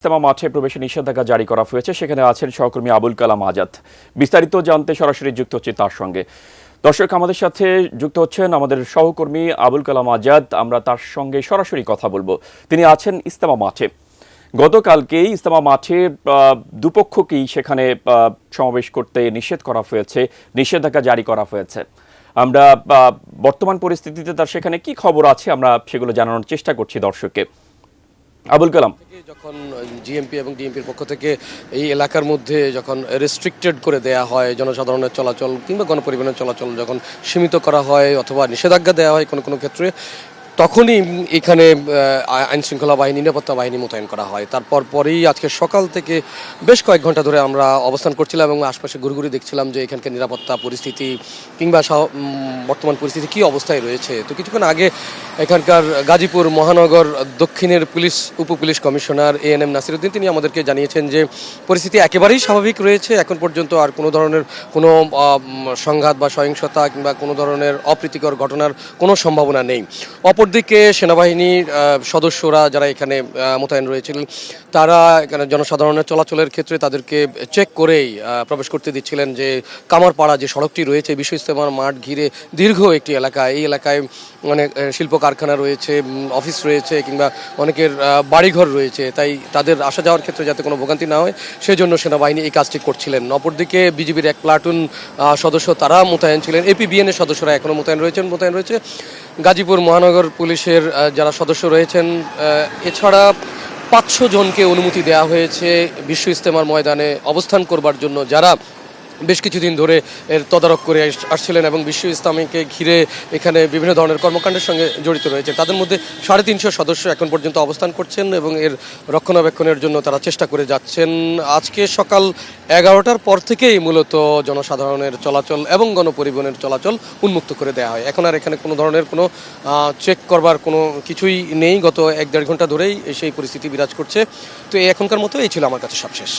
ইজতেমা মাঠে প্রবেশে নিষেধাজ্ঞা জারি করা হয়েছে। সেখানে আছেন সহকর্মী আবুল কালাম আজাদ। বিস্তারিত জানতে সরাসরি যুক্ত হচ্ছে তার সঙ্গে। দর্শক, আমাদের সাথে যুক্ত হচ্ছেন আমাদের সহকর্মী আবুল কালাম আজাদ। আমরা তার সঙ্গে সরাসরি কথা বলবো। তিনি আছেন ইজতেমা মাঠে। গতকালকেই ইজতেমা মাঠে দুপক্ষকেই সেখানে সমাবেশ করতে নিষেধ করা হয়েছে, নিষেধাজ্ঞা জারি করা হয়েছে। আমরা বর্তমান পরিস্থিতিতে তার সেখানে কি খবর আছে আমরা সেগুলো জানানোর চেষ্টা করছি দর্শককে। আবুল কালাম, যখন জিএমপি এবং ডিএমপির পক্ষ থেকে এই এলাকার মধ্যে যখন রেস্ট্রিক্টেড করে দেয়া হয়, জনসাধারণের চলাচল কিংবা গণপরিবহনের চলাচল যখন সীমিত করা হয় অথবা নিষেধাজ্ঞা দেওয়া হয় কোনো কোনো ক্ষেত্রে, তখনই এখানে আইনশৃঙ্খলা বাহিনী, নিরাপত্তা বাহিনী মোতায়েন করা হয়। তারপর পরেই আজকে সকাল থেকে বেশ কয়েক ঘন্টা ধরে আমরা অবস্থান করছিলাম এবং আশপাশে ঘুরে দেখছিলাম যে এখানকার নিরাপত্তা পরিস্থিতি কিংবা বর্তমান পরিস্থিতি কী অবস্থায় রয়েছে। তো কিছুক্ষণ আগে এখানকার গাজীপুর মহানগর দক্ষিণের উপপুলিশ কমিশনার ANM নাসিরউদ্দিন তিনি আমাদেরকে জানিয়েছেন যে পরিস্থিতি একেবারেই স্বাভাবিক রয়েছে। এখন পর্যন্ত আর কোনো ধরনের কোনো সংঘাত বা সহিংসতা কিংবা কোনো ধরনের অপ্রীতিকর ঘটনার কোনো সম্ভাবনা নেই। অপরদিকে সেনাবাহিনীর সদস্যরা যারা এখানে মোতায়েন রয়েছিলেন, তারা এখানে জনসাধারণের চলাচলের ক্ষেত্রে তাদেরকে চেক করেই প্রবেশ করতে দিচ্ছিলেন। যে কামারপাড়া যে সড়কটি রয়েছে বিশ্ব ইজতেমার মাঠ ঘিরে দীর্ঘ একটি এলাকা, এই এলাকায় অনেক শিল্প কারখানা রয়েছে, অফিস রয়েছে কিংবা অনেকের বাড়িঘর রয়েছে। তাই তাদের আসা যাওয়ার ক্ষেত্রে যাতে কোনো ভোগান্তি না হয় সেজন্য সেনাবাহিনী এই কাজটি করছিলেন। অপরদিকে বিজিবির এক প্লাটুন সদস্য তারা মোতায়েন ছিলেন। APBN এর সদস্যরা এখনও মোতায়েন রয়েছে। গাজীপুর মহানগর পুলিশের যারা সদস্য রয়েছেন, এছাড়া 500 জনকে অনুমতি দেওয়া হয়েছে বিশ্ব ইজতেমার ময়দানে অবস্থান করবার জন্য, যারা বেশ কিছুদিন ধরে এর তদারক করে আসছিলেন এবং বিশ্ব ইজতেমাকে ঘিরে এখানে বিভিন্ন ধরনের কর্মকাণ্ডের সঙ্গে জড়িত রয়েছে। তাদের মধ্যে 350 সদস্য এখন পর্যন্ত অবস্থান করছেন এবং এর রক্ষণাবেক্ষণের জন্য তারা চেষ্টা করে যাচ্ছেন। আজকে সকাল 11টার পর থেকেই মূলত জনসাধারণের চলাচল এবং গণপরিবহনের চলাচল উন্মুক্ত করে দেওয়া হয়। এখন আর এখানে কোনো ধরনের কোনো চেক করবার কোনো কিছুই নেই। গত 1-1.5 ঘন্টা ধরেই সেই পরিস্থিতি বিরাজ করছে। তো এখনকার মতো এই ছিল আমার কাছে সবশেষ।